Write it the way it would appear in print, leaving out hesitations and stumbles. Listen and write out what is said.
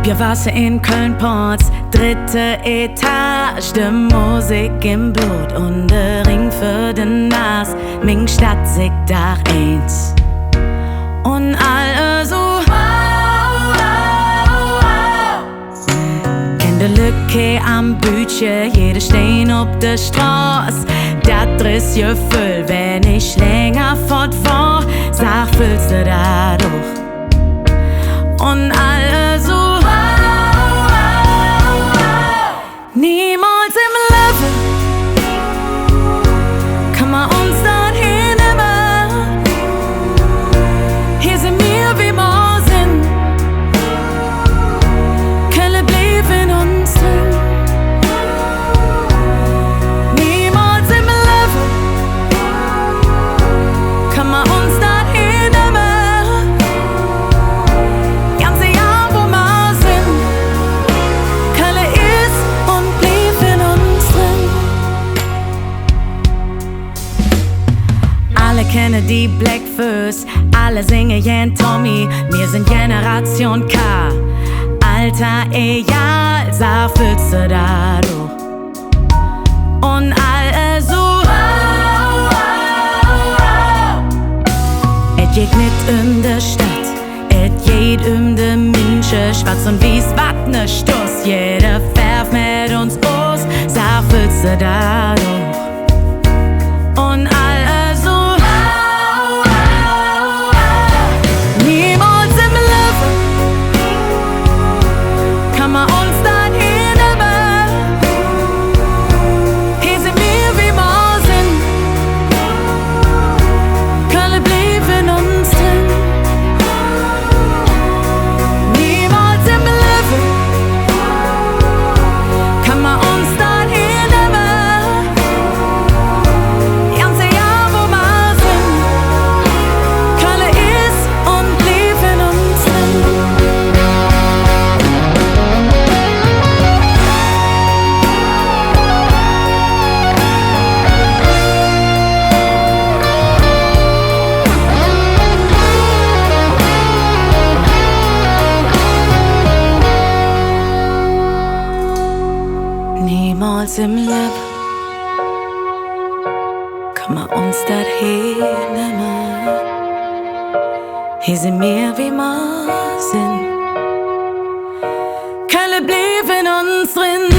Wir wassen in Köln-Ports, dritte Etage, de Musik im Blut und de Ring für den Nas. Ming Stadt sich Dach eins und alle so Kenn de Lücke am Bütchen, jede stehen ob de Straß. Dat ist Gefühl, wenn ich länger fortfahr, sag, fühlst du dadurch? Und alle so niemals im Leben kann man uns dorthin nehmen. Hier sind wir, wie wir sind. Kölle blieb in uns drin. Niemals im Leben kann man uns dorthin nehmen. Ganze Jahr, wo wir sind. Kölle ist und blieb in uns drin. Alle kennen die Blackfurs, alle singen Jan Tommy. Wir sind Generation K. Alter, egal, sag, fühlst du dadurch? Und alle so Et geht mit der Stadt, et geht de Münche. Schwarz und Wies, wat ne Stoß. Jeder färbt mit uns aus, sag, fühlst du dadurch? Und alle so niemals im Leben kann man uns dorthin nehmen. Hier sind wir, wie wir sind. Kölle blieb in uns drin. Niemals im Leben kann man uns dorthin nehmen. Ganze Jahr, wo wir sind. Kölle ist und blieb in uns drin. Niemals im Leben kann man uns dorthin nehmen. Hier sind wir, wie wir sind. Kölle blieb in uns drin.